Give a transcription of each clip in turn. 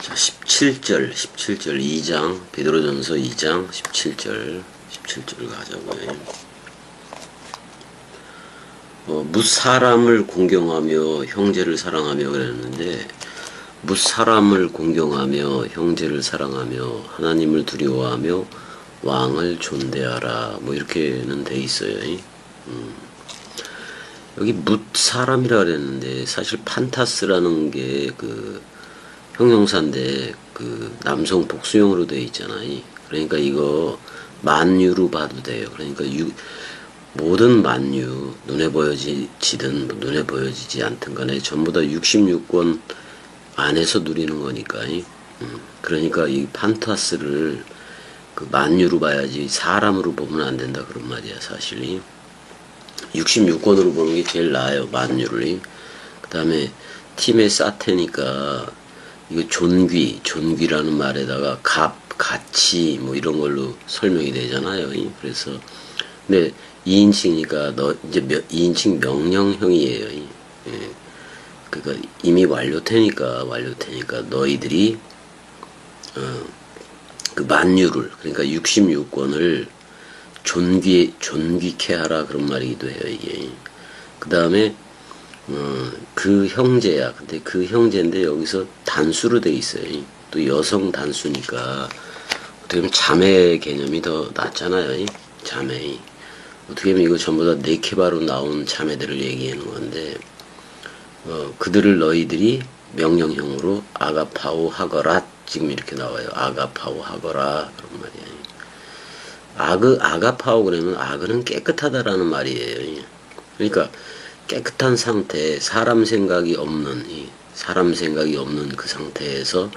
자, 17절 2장, 베드로전서 2장 17절 가자고요. 무사람을 공경하며 형제를 사랑하며 그랬는데, 무사람을 공경하며 형제를 사랑하며 하나님을 두려워하며 왕을 존대하라, 뭐 이렇게는 돼 있어요. 여기 무사람이라 그랬는데 사실 판타스라는 게 그 형용사인데 그 남성 복수형으로 돼 있잖아요. 그러니까 이거 만유로 봐도 돼요. 그러니까 모든 만유, 눈에 보여지든 눈에 보여지지 않든 간에 전부 다 66권 안에서 누리는 거니까. 그러니까 이 판타스를 그 만유로 봐야지 사람으로 보면 안 된다 그런 말이야 사실. 66권으로 보는 게 제일 나아요, 만유를. 그 다음에 팀의 사태니까 이거 존귀라는 말에다가 가치 뭐 이런 걸로 설명이 되잖아요. 그래서 근데 2인칭이니까 이제 2인칭 명령형이에요. 그러니까 이미 완료태니까 너희들이 그 만유를, 그러니까 66권을 존귀케 하라 그런 말이기도 해요, 이게. 그 다음에 그 형제야. 근데 그 형제인데 여기서 단수로 돼 있어요. 또 여성 단수니까 어떻게 보면 자매 개념이 더 낫잖아요. 자매. 어떻게 보면 이거 전부 다 네케바로 나온 자매들을 얘기하는 건데, 그들을 너희들이 명령형으로 아가파오 하거라, 지금 이렇게 나와요. 아가파오 하거라 그런 말이에요. 아가파오 그러면 아그는 깨끗하다라는 말이에요. 그러니까 깨끗한 상태, 사람 생각이 없는 그 상태에서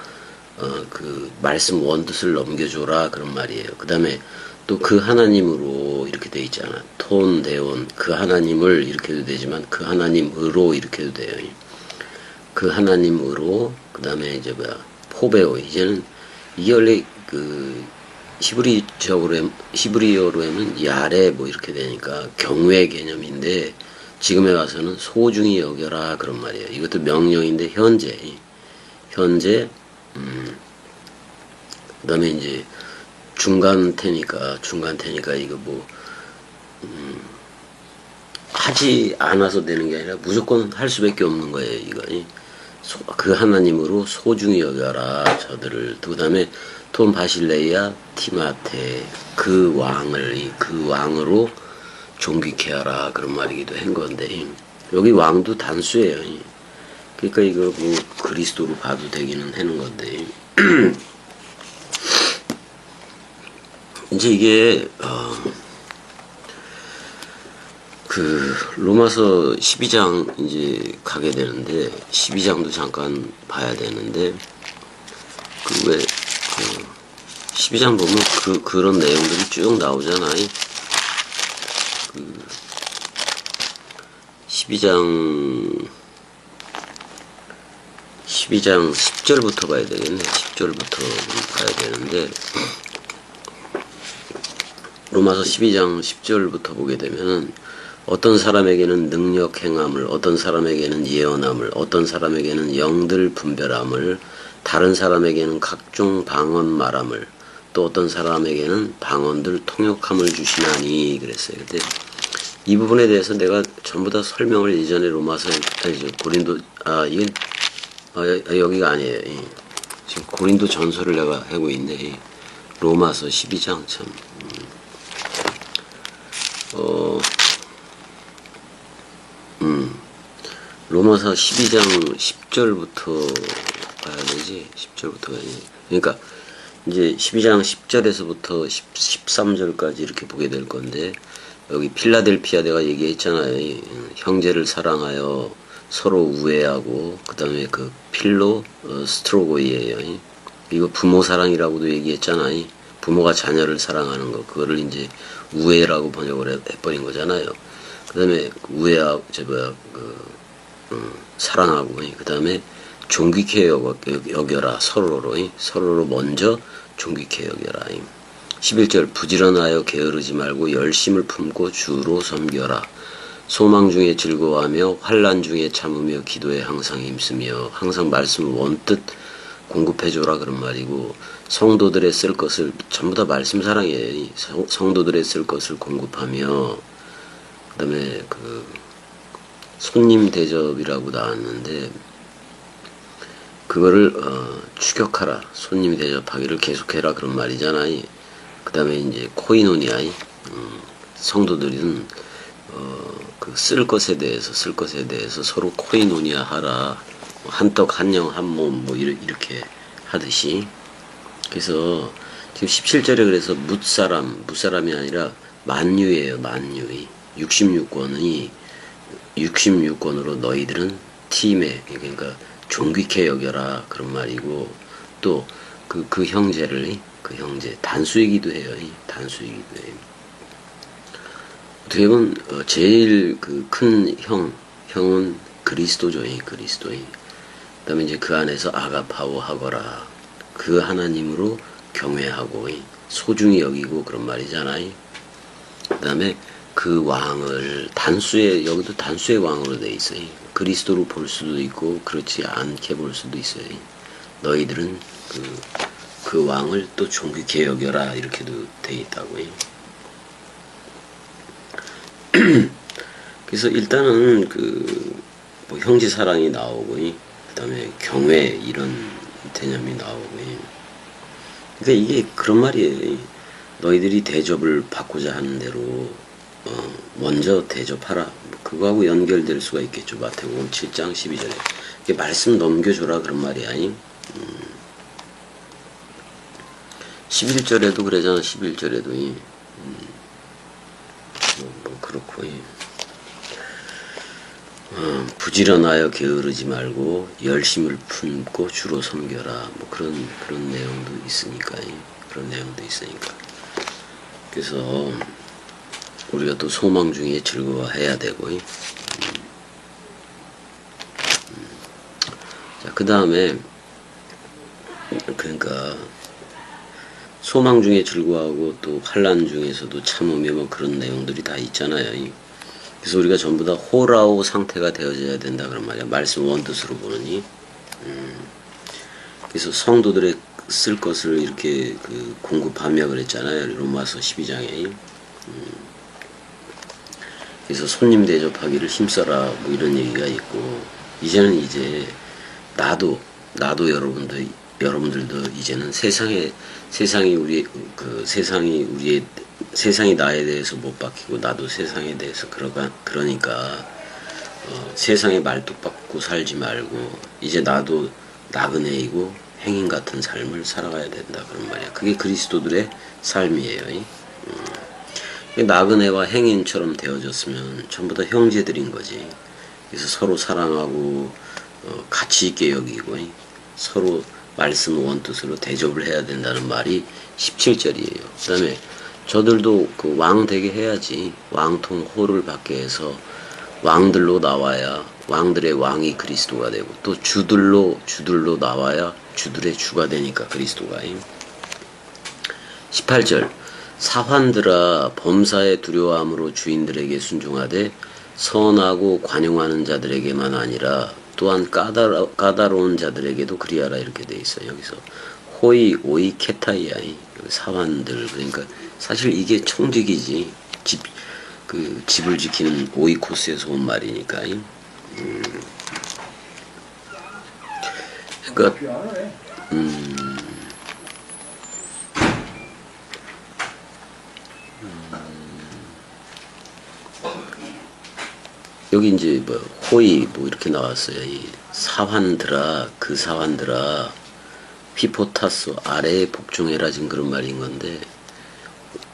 그 말씀 원뜻을 넘겨줘라 그런 말이에요. 그 다음에 또 그 하나님으로 이렇게 돼 있잖아. 톤, 대온, 그 하나님을 이렇게 해도 되지만 그 하나님으로 이렇게 해도 돼요. 그 하나님으로, 그 다음에 이제 포베오, 이제는 이게 원래 그 히브리어로 하면 야레 뭐 이렇게 되니까 경외 개념인데, 지금에 와서는 소중히 여겨라 그런 말이에요. 이것도 명령인데 현재 그 다음에 이제 중간태니까 이거 뭐 하지 않아서 되는 게 아니라 무조건 할 수밖에 없는 거예요. 이거 그 하나님으로 소중히 여겨라 저들을. 그 다음에 톤 바실레이아 티마테, 그 왕으로 존귀케 하라 그런 말이기도 한 건데, 여기 왕도 단수예요. 그러니까 이거 뭐 그리스도로 봐도 되기는 하는 건데 이제 이게 그 로마서 12장 이제 가게 되는데, 12장도 잠깐 봐야 되는데, 그 왜 12장 보면 그런 내용들이 쭉 나오잖아요. 12장 10절부터 봐야 되겠네. 10절부터 봐야 되는데, 로마서 12장 10절부터 보게 되면은 어떤 사람에게는 능력 행함을, 어떤 사람에게는 예언함을, 어떤 사람에게는 영들 분별함을, 다른 사람에게는 각종 방언 말함을, 또 어떤 사람에게는 방언들 통역함을 주시나니 그랬어요. 근데 이 부분에 대해서 내가 전부 다 설명을 예전에 고린도, 이게 여기가 아니에요. 지금 고린도 전서를 내가 하고 있는데, 로마서 12장 참 로마서 12장 10절부터 봐야 되지. 10절부터 가야지. 그러니까 이제 12장 10절에서부터 13절까지 이렇게 보게 될 건데, 여기 필라델피아 내가 얘기했잖아요. 형제를 사랑하여 서로 우애하고, 그 다음에 그 필로 스트로고이에요. 이거 부모 사랑이라고도 얘기했잖아요. 부모가 자녀를 사랑하는 거, 그거를 이제 우애라고 번역을 해버린 거잖아요. 그 다음에 우애하고 사랑하고, 그 다음에 존귀케 여겨라. 서로로 먼저 존귀케 여겨라. 11절 부지런하여 게으르지 말고 열심을 품고 주로 섬겨라. 소망 중에 즐거워하며 환난 중에 참으며 기도에 항상 힘쓰며 항상 말씀을 원뜻 공급해줘라 그런 말이고, 성도들의 쓸 것을 전부 다 말씀 사랑이에요. 성도들의 쓸 것을 공급하며, 그 다음에 그 손님 대접이라고 나왔는데 그거를 추격하라, 손님 대접하기를 계속해라 그런 말이잖아요. 그 다음에 이제 코이노니아, 성도들은 그 쓸 것에 대해서 서로 코이노니아 하라, 한떡 한영 한몸 뭐 이렇게 하듯이. 그래서 지금 17절에 그래서 무사람이 아니라 만유예요. 만유이 66권으로 너희들은 팀에, 그러니까 존귀케 여겨라 그런 말이고, 또 그 형제를, 그 형제 단수이기도 해요. 단수이기도 해요. 어떻게 보면 제일 그 큰 형은 그리스도죠. 그리스도. 그다음에 이제 그 안에서 아가파오 하거라, 그 하나님으로 경외하고 소중히 여기고 그런 말이잖아요. 그다음에 그 왕을 여기도 단수의 왕으로 돼 있어요. 그리스도로 볼 수도 있고 그렇지 않게 볼 수도 있어요. 너희들은 그 왕을 또 존귀케 여겨라 이렇게도 돼 있다고요. 그래서 일단은 뭐 형제 사랑이 나오고, 그다음에 경외 이런 개념이 나오고. 그러니까 이게 그런 말이에요. 너희들이 대접을 받고자 하는 대로 먼저 대접하라. 그거하고 연결될 수가 있겠죠. 마태복음 7장 12절에 이게 말씀 넘겨줘라 그런 말이야. 11절에도 그러잖아. 11절에도 뭐 그렇고. 부지런하여 게으르지 말고 열심을 품고 주로 섬겨라. 뭐 그런 내용도 있으니까. 그래서 우리가 또 소망 중에 즐거워해야 되고. 자, 그 다음에 그러니까 소망 중에 즐거워하고 또 환난 중에서도 참으며 뭐 그런 내용들이 다 있잖아요. 그래서 우리가 전부 다 호라오 상태가 되어져야 된다 그런 말이야. 말씀 원뜻으로 보느니. 그래서 성도들의 쓸 것을 이렇게 공급하며 그랬잖아요. 로마서 12장에. 그래서 손님 대접하기를 힘써라 뭐 이런 얘기가 있고, 이제는 나도 여러분들도 이제는 세상이 나에 대해서 못 박히고 나도 세상에 대해서 그러니까 세상에 말뚝 박고 살지 말고 이제 나도 나그네이고 행인 같은 삶을 살아가야 된다 그런 말이야. 그게 그리스도들의 삶이에요. 나그네와 행인처럼 되어졌으면 전부 다 형제들인 거지. 그래서 서로 사랑하고 가치 있게 여기고 서로 말씀 원뜻으로 대접을 해야 된다는 말이 17절이에요. 그 다음에 저들도 그 왕 되게 해야지. 왕통 호를 받게 해서 왕들로 나와야 왕들의 왕이 그리스도가 되고, 또 주들로 나와야 주들의 주가 되니까 그리스도가. 18절 사환들아 범사에 두려워함으로 주인들에게 순종하되 선하고 관용하는 자들에게만 아니라 또한 까다로운 자들에게도 그리하라 이렇게 돼 있어요. 여기서 호이 오이 케타이야, 사환들. 그러니까 사실 이게 청직이지. 집을 지키는 오이코스에서 온 말이니까. 그러니까 여기 이제 뭐 호의 뭐 이렇게 나왔어요. 이 사환들아, 그 사환들아 휘포타스 아래에 복종해라 지금 그런 말인 건데,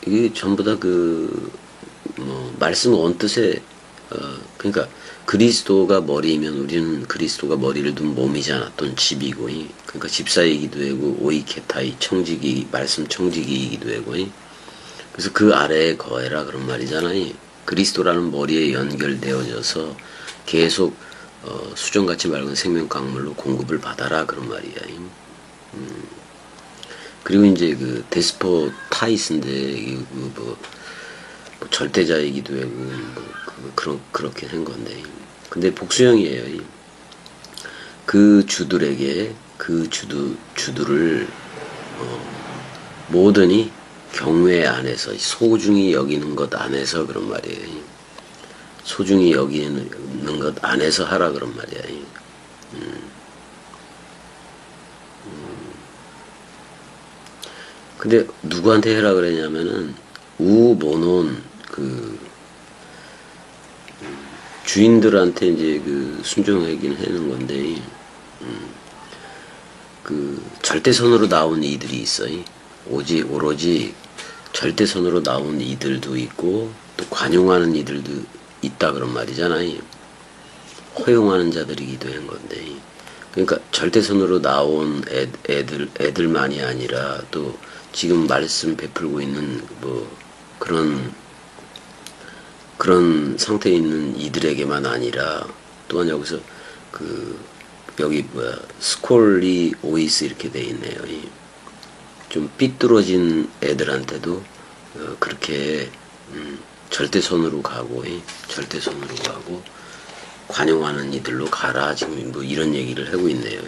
이게 전부 다 뭐 말씀 원뜻에 그러니까 그리스도가 머리이면 우리는 그리스도가 머리를 둔 몸이잖아. 또는 집이고, 그러니까 집사이기도 하고 오이케타이 청지기 말씀 청지기이기도 하고, 그래서 그 아래에 거해라 그런 말이잖아요. 그리스도라는 머리에 연결되어져서 계속 수정같이 맑은 생명 강물로 공급을 받아라 그런 말이야. 그리고 이제 그 데스포타이스인데 뭐 절대자이기도 하고 그렇게 한 건데, 근데 복수형이에요. 그 주들에게 그 주들을 모든이 경외 안에서 소중히 여기는 것 안에서 그런 말이에요. 소중히 여기는 것 안에서 하라 그런 말이야. 근데 누구한테 해라 그랬냐면은 우모논 그 주인들한테 이제 그 순종하긴 하는 건데, 그 절대선으로 나온 이들이 있어요. 오로지 절대선으로 나온 이들도 있고 또 관용하는 이들도 있다 그런 말이잖아요. 허용하는 자들이기도 한 건데, 그러니까 절대선으로 나온 애들만이 아니라 또 지금 말씀 베풀고 있는 뭐 그런 상태에 있는 이들에게만 아니라 또한 여기서 그 여기 뭐야 스콜리 오이스 이렇게 돼 있네요. 좀 삐뚤어진 애들한테도 그렇게 절대선으로 가고 관용하는 이들로 가라 지금 뭐 이런 얘기를 하고 있네요.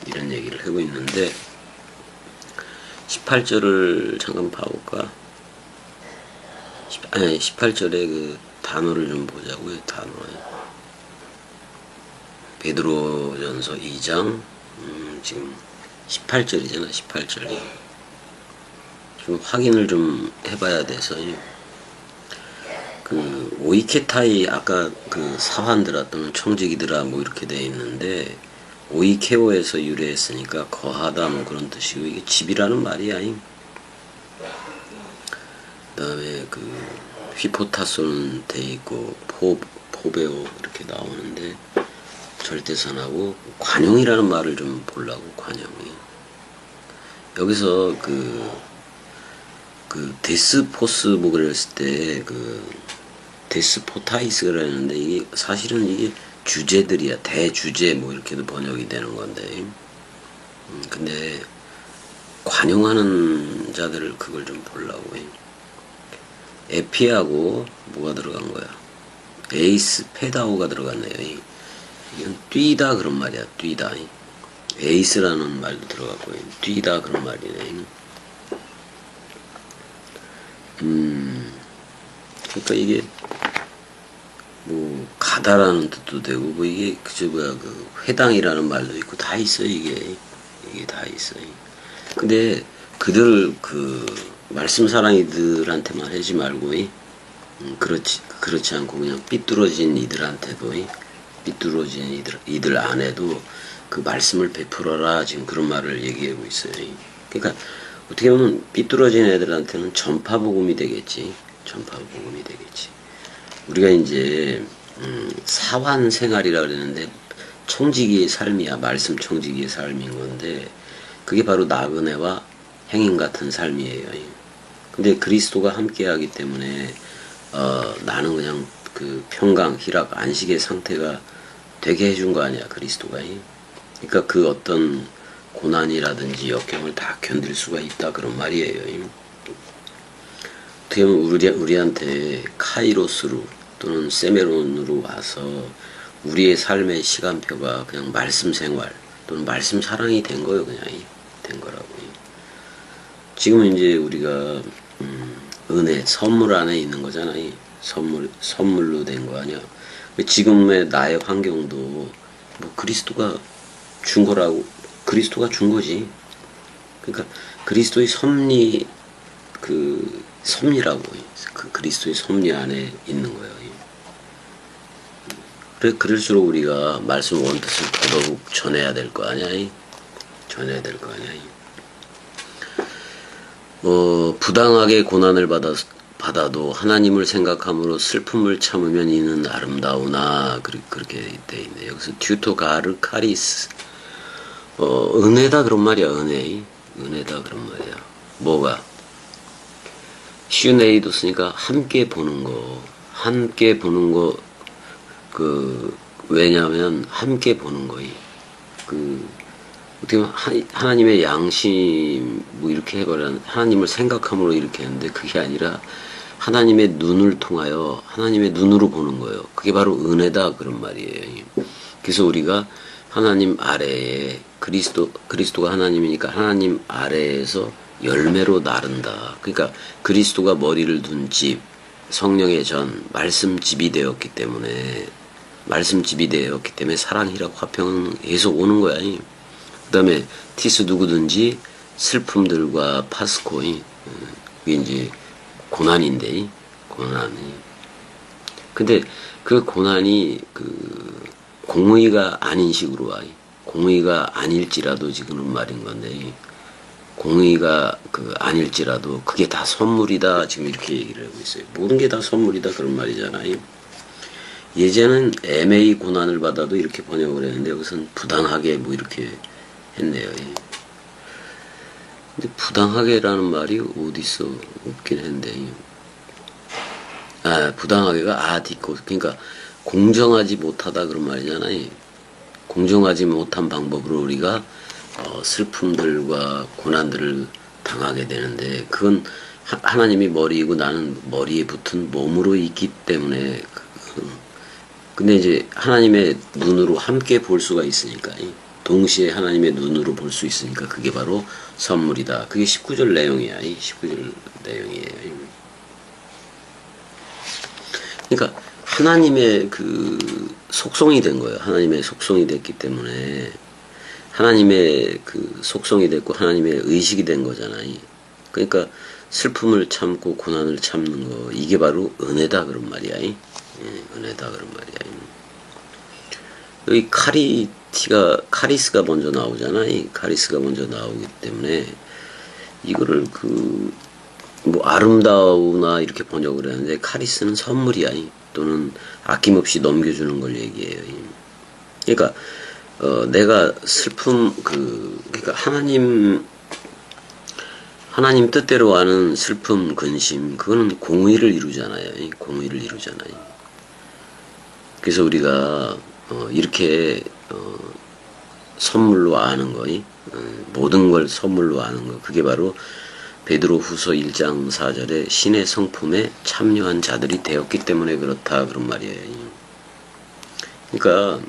이런 얘기를 하고 있는데 18절을 잠깐 봐볼까? 18절에 그 단어를 좀 보자고요. 단어에 베드로전서 2장 지금 18절이잖아. 18절이 좀 확인을 좀 해봐야 돼서, 그 오이케타이 아까 그 사환들아 또는 청지기들아 뭐 이렇게 돼 있는데 오이케오에서 유래했으니까 거하다 뭐 그런 뜻이고, 이게 집이라는 말이야. 그다음에 그 휘포타솔은 돼 있고 포베오 이렇게 나오는데 절대선하고 관용이라는 말을 좀 보려고. 관용이 여기서 그 데스포스 뭐 그랬을 때 그 데스포타이스가 했는데 이게 사실은 이게 주제들이야. 대주제 뭐 이렇게도 번역이 되는 건데, 근데 관용하는 자들을 그걸 좀 보려고. 에피하고 뭐가 들어간 거야? 에이스 페다오가 들어갔네요. 이건 뛰다 그런 말이야. 뛰다. 에이스라는 말도 들어갔고 뛰다 그런 말이네. 그러니까 이게 뭐 가다라는 뜻도 되고 뭐 이게 그 회당이라는 말도 있고 다 있어요. 이게 다 있어요. 근데 그들 그 말씀 사랑이들한테만 하지 말고 그렇지 않고 그냥 삐뚤어진 이들한테도 삐뚤어진 이들 안에도 그 말씀을 베풀어라 지금 그런 말을 얘기하고 있어요. 그러니까 어떻게 보면 삐뚤어진 애들한테는 전파복음이 되겠지. 전파복음이 되겠지. 우리가 이제 사환 생활이라 그랬는데 청지기의 삶이야. 말씀 청지기의 삶인 건데 그게 바로 나그네와 행인 같은 삶이에요. 근데 그리스도가 함께하기 때문에 나는 그냥 그 평강, 희락, 안식의 상태가 되게 해준 거 아니야 그리스도가. 그러니까 그 어떤 고난이라든지 역경을 다 견딜 수가 있다 그런 말이에요. 어떻게 보면 우리한테 카이로스로 또는 세메론으로 와서 우리의 삶의 시간표가 그냥 말씀 생활 또는 말씀 사랑이 된 거예요. 그냥 된 거라고. 지금은 이제 우리가 은혜 선물 안에 있는 거잖아. 선물로 된 거 아니야. 지금의 나의 환경도 뭐 그리스도가 준 거라고. 그리스도가 준 거지. 그러니까 그리스도의 섭리 그 섭리라고. 그 그리스도의 섭리 안에 있는 거예요. 그럴수록 우리가 말씀 원뜻을 더더욱 전해야 될 거 아니야. 전해야 될 거 아니야. 부당하게 고난을 받아도 하나님을 생각함으로 슬픔을 참으면 이는 아름다우나 그렇게 돼 있네. 여기서 튜토 가르 카리스 은혜다 그런 말이야. 은혜다 그런 말이야. 뭐가 슈네이도스니까 함께 보는 거 왜냐면 함께 보는 거이. 어떻게 보면 하나님의 양심 뭐 이렇게 해버려 하나님을 생각함으로 이렇게 했는데 그게 아니라 하나님의 눈을 통하여 하나님의 눈으로 보는 거예요. 그게 바로 은혜다 그런 말이에요. 그래서 우리가 하나님 아래에 그리스도가 하나님이니까 하나님 아래에서 열매로 나른다. 그러니까 그리스도가 머리를 둔 집, 성령의 전, 말씀집이 되었기 때문에 사랑이라고 화평은 계속 오는 거야. 그 다음에 티스 누구든지 슬픔들과 파스코, 이게 이제 고난인데, 고난이. 근데 그 고난이 공의가 아닌 식으로 와. 공의가 아닐지라도 지금은 말인 건데, 공의가 아닐지라도 그게 다 선물이다. 지금 이렇게 얘기를 하고 있어요. 모든 게 다 선물이다. 그런 말이잖아요. 예전엔 애매히 고난을 받아도 이렇게 번역을 했는데, 여기서는 부당하게 뭐 이렇게 했네요. 근데 부당하게라는 말이 어디서 없긴 했는데, 부당하게가 아디코, 그러니까 공정하지 못하다 그런 말이잖아요. 공정하지 못한 방법으로 우리가 슬픔들과 고난들을 당하게 되는데, 그건 하나님이 머리이고 나는 머리에 붙은 몸으로 있기 때문에, 근데 이제 하나님의 눈으로 함께 볼 수가 있으니까, 동시에 하나님의 눈으로 볼 수 있으니까 그게 바로 선물이다. 그게 19절 내용이야. 19절 내용이에요. 그러니까 하나님의 속성이 된 거예요. 하나님의 속성이 됐기 때문에 하나님의 속성이 됐고 하나님의 의식이 된 거잖아요. 그러니까 슬픔을 참고 고난을 참는 거, 이게 바로 은혜다 그런 말이야. 은혜다 그런 말이야. 여기 카리스가 먼저 나오잖아. 카리스가 먼저 나오기 때문에 이거를 뭐 아름다우나 이렇게 번역을 하는데, 카리스는 선물이야. 또는 아낌없이 넘겨주는 걸 얘기해요. 그러니까 내가 슬픔 그러니까 하나님 뜻대로 하는 슬픔, 근심, 그거는 공의를 이루잖아요. 공의를 이루잖아요. 그래서 우리가 이렇게 선물로 아는 거, 모든 걸 선물로 아는 거, 그게 바로 베드로 후서 1장 4절에 신의 성품에 참여한 자들이 되었기 때문에 그렇다 그런 말이에요. 그러니까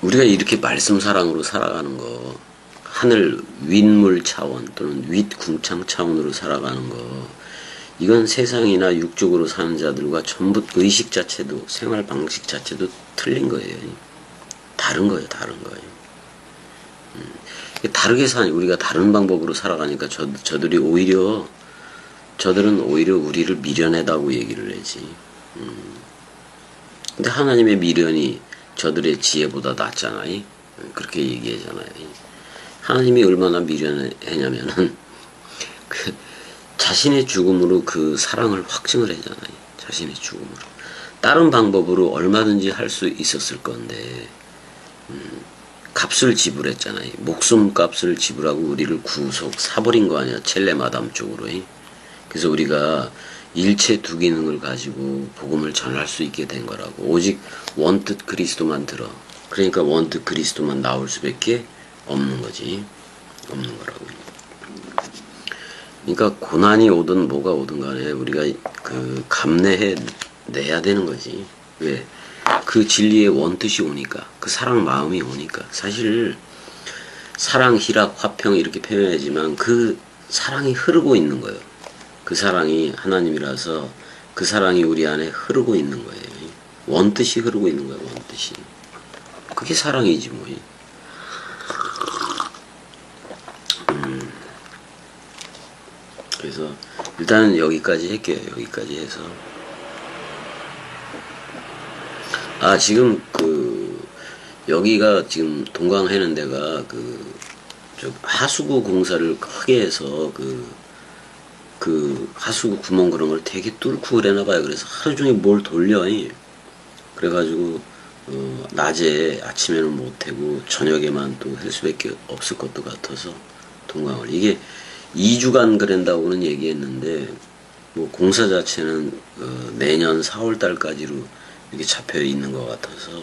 우리가 이렇게 말씀 사랑으로 살아가는 거, 하늘 윗물 차원 또는 윗궁창 차원으로 살아가는 거, 이건 세상이나 육적으로 사는 자들과 전부 의식 자체도, 생활 방식 자체도 틀린 거예요. 다른 거예요. 다른 거예요. 다르게 우리가 다른 방법으로 살아가니까 저들은 오히려 우리를 미련하다고 얘기를 하지. 근데 하나님의 미련이 저들의 지혜보다 낫잖아요. 그렇게 얘기하잖아요. 하나님이 얼마나 미련했냐면은 자신의 죽음으로 그 사랑을 확증을 하잖아요. 자신의 죽음으로. 다른 방법으로 얼마든지 할 수 있었을 건데, 값을 지불했잖아요. 목숨값을 지불하고 우리를 사버린 거 아니야. 첼레마담 쪽으로. 그래서 우리가 일체 두 기능을 가지고 복음을 전할 수 있게 된 거라고. 오직 원뜻 그리스도만 들어. 그러니까 원뜻 그리스도만 나올 수밖에 없는 거지. 없는 거라고. 그러니까 고난이 오든 뭐가 오든 간에 우리가 감내해 내야 되는 거지. 왜? 그 진리의 원뜻이 오니까, 그 사랑 마음이 오니까. 사실 사랑, 희락, 화평 이렇게 표현하지만 그 사랑이 흐르고 있는 거예요. 그 사랑이 하나님이라서 그 사랑이 우리 안에 흐르고 있는 거예요. 원뜻이 흐르고 있는 거예요. 원뜻이. 그게 사랑이지 뭐. 그래서 일단은 여기까지 할게요. 여기까지 해서. 지금 여기가 지금 동강하는 데가 하수구 공사를 크게 해서 하수구 구멍 그런 걸 되게 뚫고 그러나 봐요. 그래서 하루 종일 뭘 돌려. 그래가지고 낮에 아침에는 못하고 저녁에만 또 할 수밖에 없을 것도 같아서 동강을 이게 2주간 그런다고는 얘기했는데, 뭐 공사 자체는 내년 4월 달까지로 이렇게 잡혀 있는 것 같아서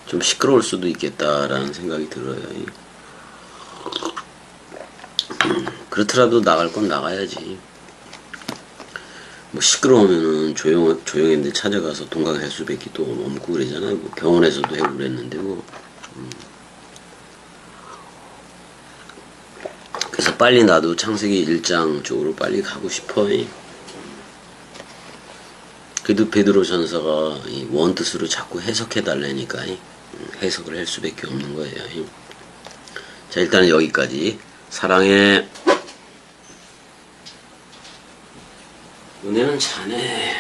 좀 시끄러울 수도 있겠다라는 생각이 들어요. 그렇더라도 나갈 건 나가야지. 뭐 시끄러우면은 조용한 데 찾아가서 동강 해수백기 또 넘고 그러잖아요. 뭐 병원에서도 해고 그랬는데 뭐. 그래서 빨리 나도 창세기 1장 쪽으로 빨리 가고 싶어. 그래도 베드로 전서가 원뜻으로 자꾸 해석해 달라니까 해석을 할 수밖에 없는 거예요. 자, 일단은 여기까지. 사랑해. 은혜는 자네.